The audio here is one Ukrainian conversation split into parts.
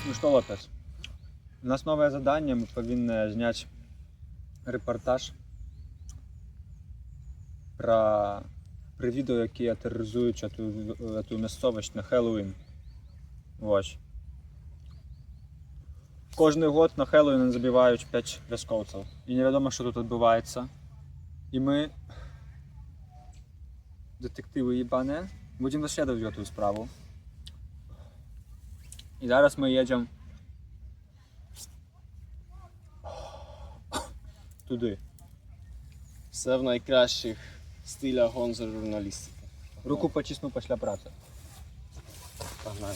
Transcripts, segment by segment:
Ну что, Лопес, у нас новое задание, мы повинны снять репортаж про відео, які тероризують эту місцевість на Хеллоуін. Ось. Кожний год на Хеллоуін забивають 5 військовців. І невідомо, що тут відбувається. І ми, детективи їбане, будемо розслідувати цю справу. І зараз ми їдемо туди. Все в найкращих стилях гонза журналістики. Руку почисну після праці. Погнали.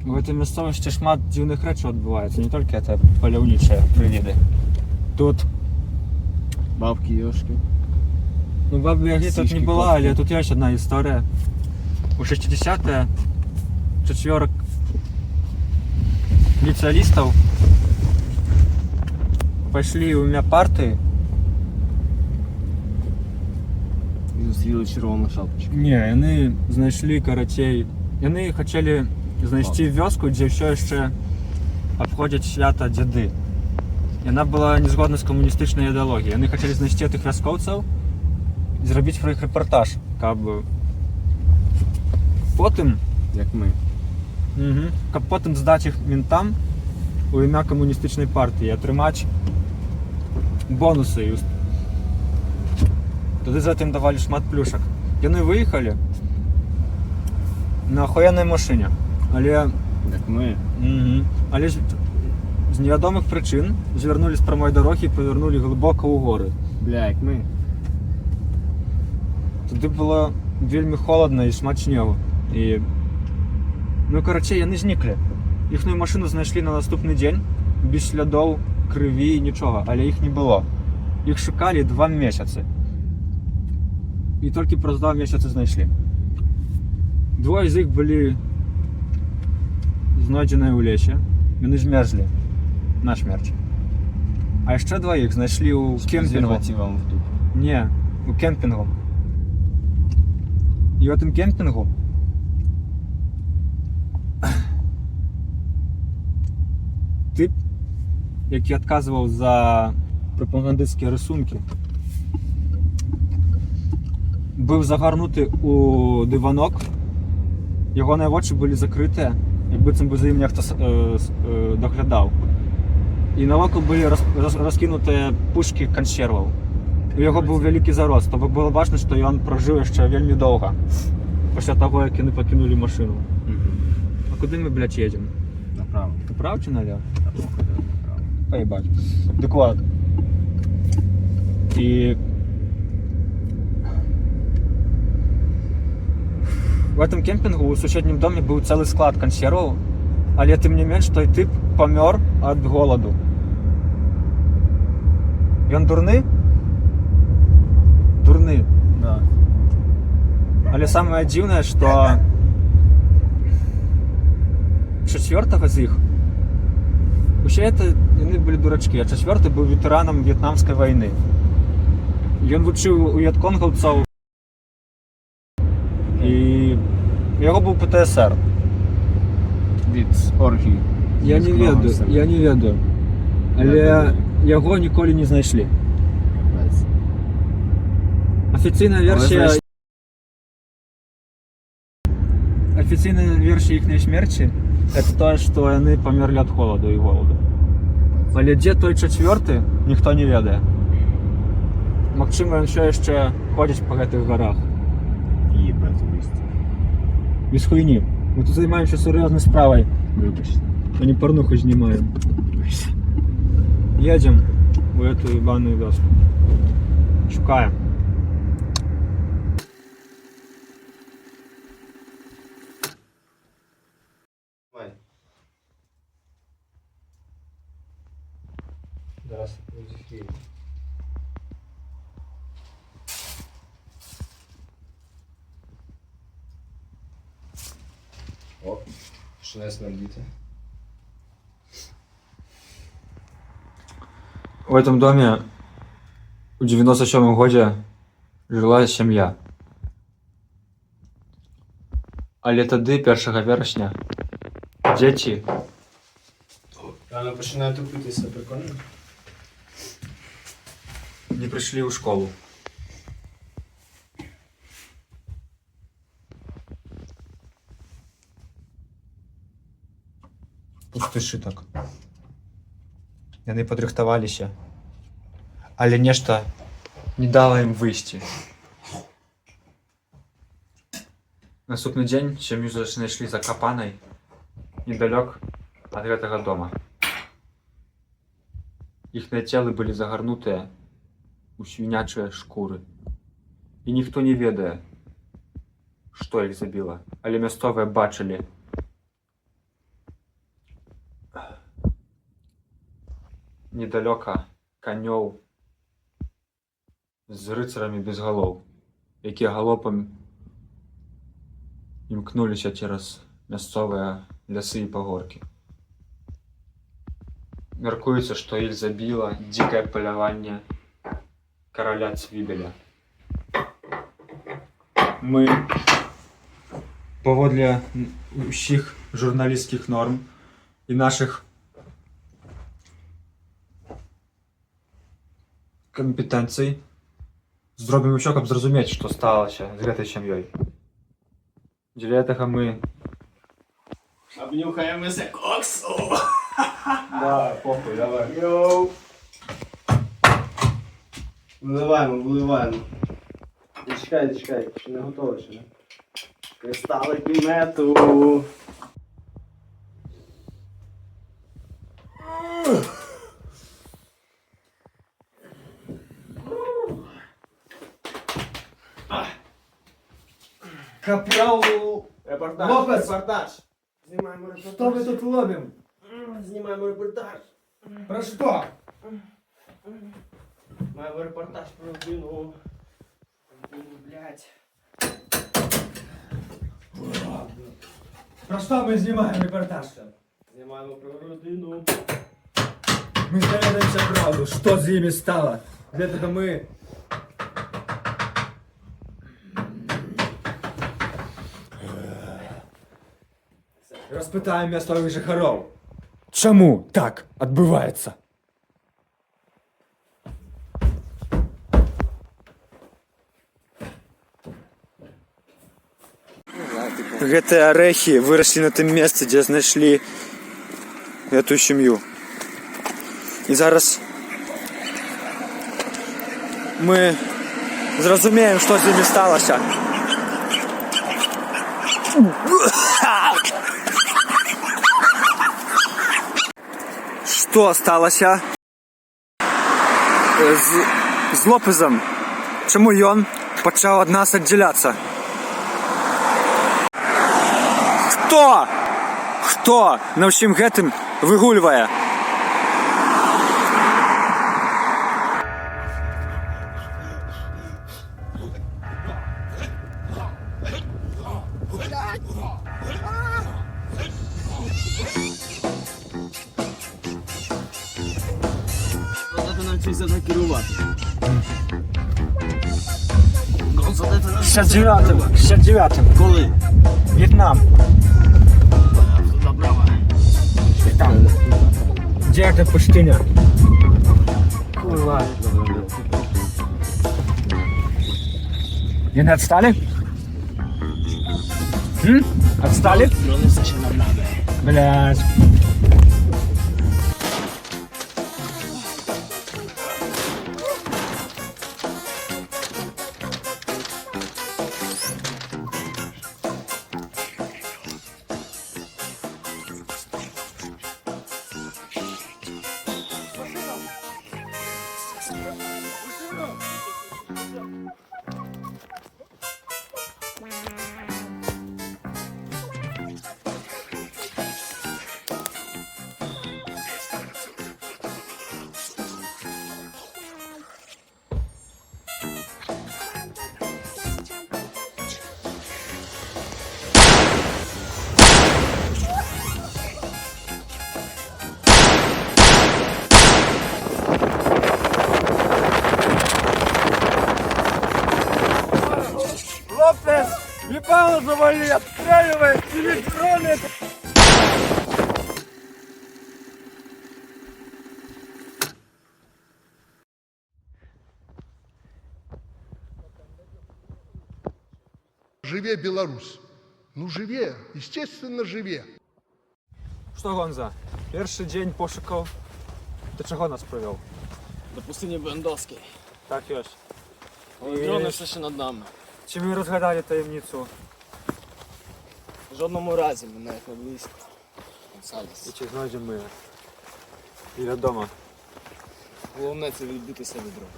В этой місцевості шмат дивних речей відбувається, не тільки це польовничі привіди. Тут Бабки Йошки. ну, бабі Яги тут не була, але тут є ще одна історія. У 60-те четверок спеціалістів пішли у мене парти. І зустріли червону шапочку. Ні, вони знайшли, короче, вони хотіли знайти вёску, де все ще обходять свята діди. І вона була не згодна з комуністичною ідеологією. Вони хотіли знайти тих військовців і зробити про їх репортаж. Потім, Як ми. потім здати їх ментам у ім'я комуністичної партії, отримати бонуси. Туди за тим давали шмат плюшок. І вони виїхали на охуєнній машині. Але Як ми. Але з невідомих причин звернули з прямої дороги і повернули глибоко у гори. Бля, як ми. Туди було вельми холодно і шмат снігу. І... ну, коротше, вони зникли. Їхню машину знайшли на наступний день, без слідів, крові і нічого, але їх не було. Їх шукали 2 місяці. І тільки про 2 місяці знайшли. 2 з них були знайдені у лісі. Вони змерзли на смерть. А ще 2 знайшли у кемпінгу. Презервативом в дупі. Ні, у кемпінгу. І в цьому кемпінгу тип, який відказував за пропагандистські рисунки, був загорнутий у диванок, його на очі були закриті, якби цим би за ним ніхто доглядав. І на око були розкинуті пучки консервів. У його був великий зарост, тобто було бачно, що він прожив ще вельми довго, після того, як вони покинули машину. А куди ми, блядь, їдемо? Направо. Направо чи налево? Направо. Поебать. Так вот. И в этом кемпінгу у сусідньому домі був цілий склад консервів, але тим не менш той тип помер від голоду. Він дурний? Дурний. Да. Але самое дивное, что 4-го з них, вообще это они были дурачки, а 4-й был ветераном Вьетнамской войны. И он вчив у в'єтконгівців, і його був ПТСР. Від оргії. Я не ведаю. Але його ніколи не знайшли. Офіційна версія їхньої смерті це те, що вони померли від холоду і голоду. Але де той 4-й, ніхто не ведає. Максим він ще ходить по цих горах. Єбать, виступ. Без хуйні. Ми тут займаємося серйозною справою, Вибачте. а не порнуху знімаємо. Їдемо в эту ебаную вёску. Шукаємо. Зараз зефір. О, що не смердіти. В этом доме у 97 году жила сім'я. Але тоді, 1 вересня, діти Рано починає тупитися, прикольно. не прийшли у школу. Пустыши так. Яны падрыхтаваліся. Але нешта не дало ім выйсці. Наступны дзень сям'ю знайшлі закапанай недалёк ад гэтага дома. Іхныя целы былі загарнутыя у свінячыя шкуры. І ніхто не ведае, што іх забіла, але мясцовыя бачылі недалёка канёў з рыцарамі без галоў, якія галопам імкнуліся цераз мясцовыя лясы і пагоркі. Мяркуецца, што іх забіла дзікае паляванне караля Цвібеля. Мы паводле ўсіх журналісцкіх норм і нашых компетэнцый зробім усё, каб зразумець, што сталася з гэтай сям'ёй. Дзеля гэтага мы... Обнюхаємося коксу! Да, похуй, давай. Йоу! Вливаємо. Чекай, ще не готово ще, не? Кристалики мету! Капрал Репортаж! Лопес! Репортаж! Знімаємо репортаж! Что мы тут ловим? Знімаємо репортаж! Про что? Маємо репортаж про родину. Блядь. Про что мы снимаем репортаж-то? Знімаємо про родину. Мы доведаемся правду, что с ними стало. Для этого мы... Розпитаємо місцевих жихаров. Чому так відбувається? Гэтыя арэхі выраслі на тым месцы, дзе знайшлі гэтую сям'ю. І зараз мы зразумеем, што з імі сталася. Што сталася з Лопезам? Чаму ён пачаў ад нас аддзяляцца? Хто на ўсім гэтым выгульвае? Задати нам цей задак керувати. 69-м. Коли? В'єтнам. Направо. Там. Де эта пустыня? Курва. Они отстали? Отстали? Вони все ще над нами. Блядь. дрона завали, отстреливай! Электроны! Живе Беларусь. Ну живе, естественно, живе. Що, Гонза, перший день пошуків, до чого нас привів? До пустині Бендовської. Так, Йось. Але дрони все ще над нами. Чи ми розгадали таємницю? В жодному разі ми навіть не близько. І Консаліс. чи знайдемо ми біля дома? Головне це відбитися від дронів.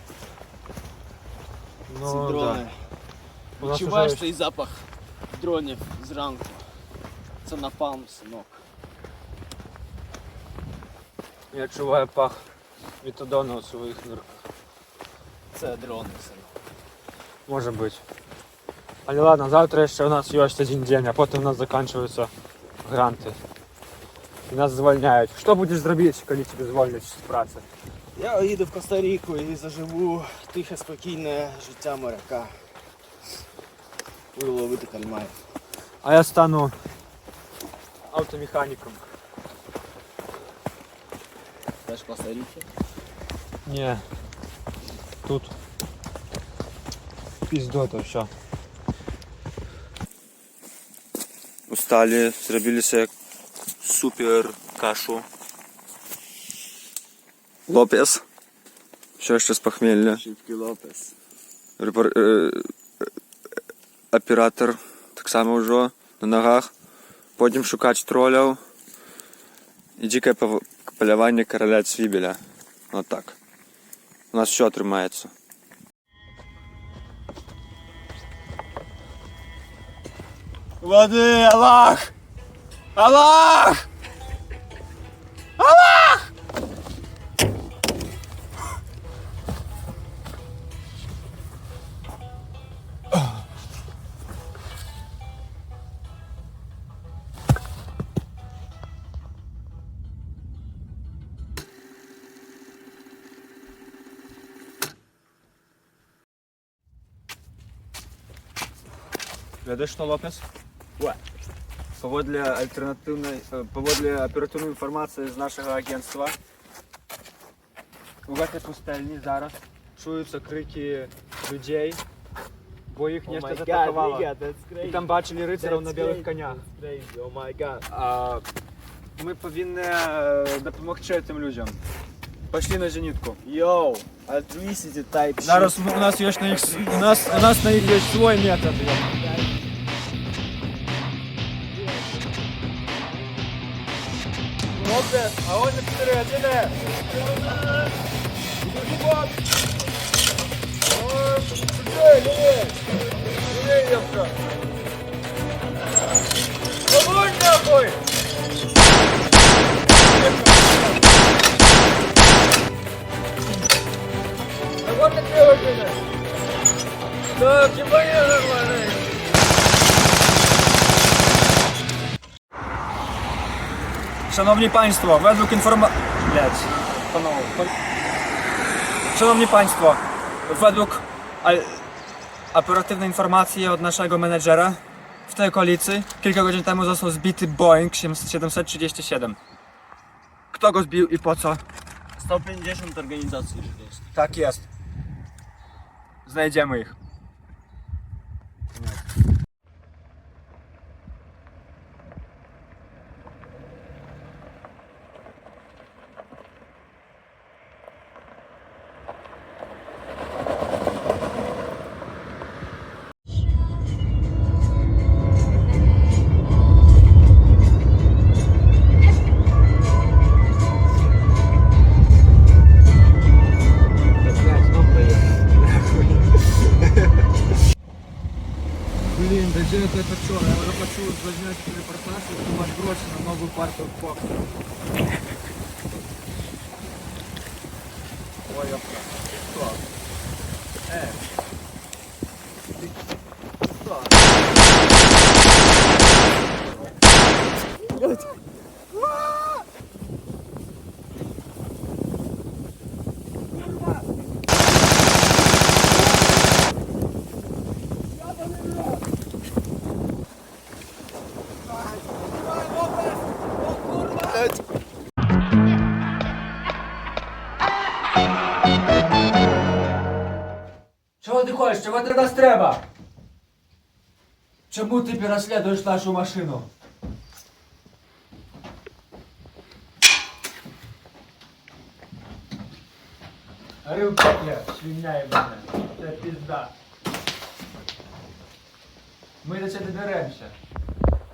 Ну, Ці дрони. У нас Відчуваєш уже- цей запах дронів зранку. Це напалм, синок. Я відчуваю пах метадону у своїх нирках. Це дрони, синок. Може бути. Але ладно, завтра ще у нас є один день, а потім у нас закінчуються гранти. І нас звільняють. Що будеш робити, коли тебе звільнять з праці? Я їду в Коста-Ріку і заживу тихе, спокійне життя моряка. Буду ловити кальмарів. А я стану автомеханіком. Теж в Коста-Ріці. Ні. Тут пиздота все. Устали, зробили себе супер кашу. Лопес. Все ще з похмілля. Шибкий Лопес. Оператор так само вже на ногах. Потім шукати тролів. І дике полювання короля Цвібеля. Вот так. У нас все тримається. Води, Аллах! Аллах! Wiesz co, Lopez? What? Powodle оперативної інформації з нашого агентства у этой пустельні зараз чуються крики людей, бо їх нечто заатакувало. І там бачили рицарів на білих конях. Ми повинні допомогти цим людям. Пошли на зенітку. Йоу, altruisity type Зараз у нас є на їх у нас на їх є свій метод. Лопес, а он на 4 отделяет. Огонь нахуй! Огонь на 3 отделяет. Так, ебаня нормально. Шановні панство, według Szanowni Państwo, według operatywnej informacji od naszego menedżera w tej okolicy kilka godzin temu został zbity Boeing 737. Kto go zbił i po co? 150 організацій житейських. Tak jest. Znajdziemy ich. Блин, да где это что? Я уже хочу заснять репортаж и снимать гроши на новую партию Фокса. Ой, ёпта. Что? хочеш? Чого ти нас треба? Чому ти переслідуєш нашу машину? Рюкотня, свиня ебаная. Це пизда. Ми до тебе доберемося.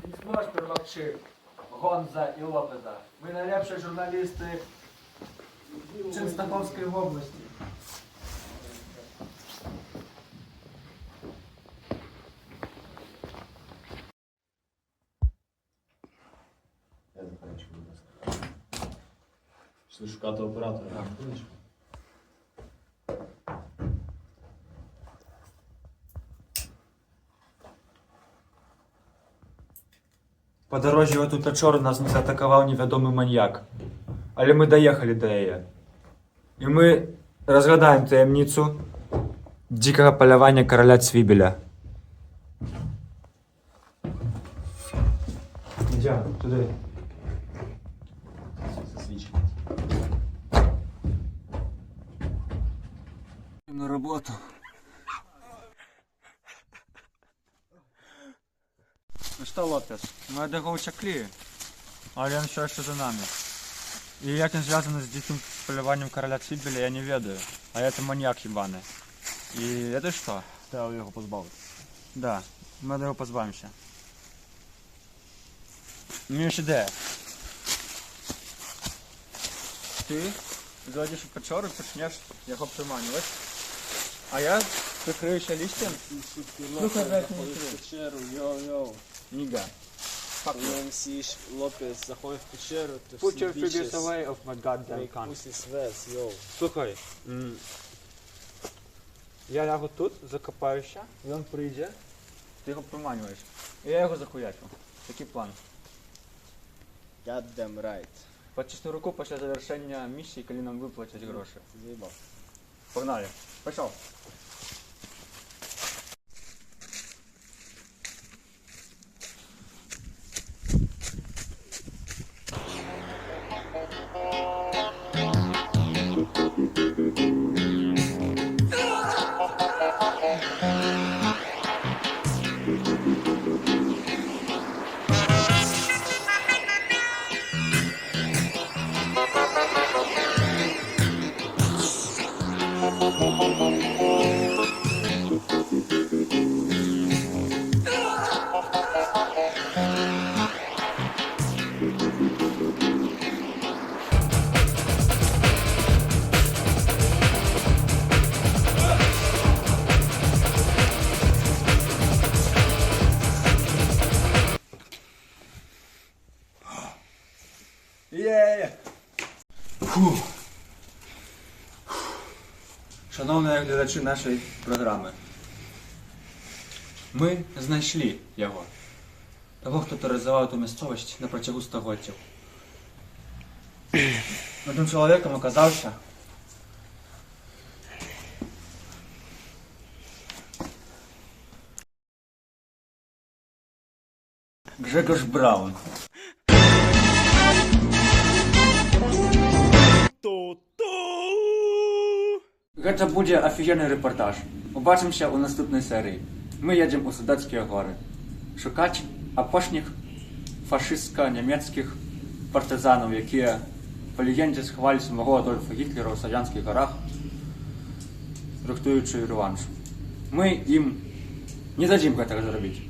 Ти не зможеш перемогти Гонза і Лопеза. Ми найлепші журналісти Częstochowskiej області. Пішли шукати оператора. По дорозі в эту печору нас не заатакував невідомий маньяк. Але ми доїхали до її. І ми розгадаємо таємницю дикого полювання короля Цвібеля. Йдемо туди. Засвідчення. На роботу. Ну що, Лопес, ми одного утекли, але він все ще за нами. І як він зв'язаний з диким полюванням короля Цвібеля, я не ведаю. А це маньяк ебаний. І це що? Треба його позбавити. Да, ми до його позбавимося. Мені ще ідея. Ти зайдеш у печору, почнеш його приманювати. А я прикриюся листям. Слухай, як мені в печеру, йоу-йоу. Ніга. Коли мсіш Лопес заходить в печеру, то Put всі your fingers bitches away of my goddamn make cunt. pussy sweats, йоу. Слухай, я лягу тут, закопаюся, він прийде, ти його приманюєш. І я його захуячу. Такий план. Goddamn right. Почесну руку після завершення місії, коли нам виплатять гроші. Заїбав. Погнали. Пішов. Шановні глядачі нашої програми, ми знайшли його. Того, хто тероризував ту місцевість на протягу століттів. Одним чоловіком оказався Грегор Браун. Гэта будзе офігенний репортаж. Побачимося у наступній серії. Ми їдемо у Судетські гори. Шукати апошніх фашистсько-німецьких партизанів, які по легенді сховали самого Адольфа Гітлера у Савянських горах, рихтуючи реванш. Ми їм не дадим гэтага зробити.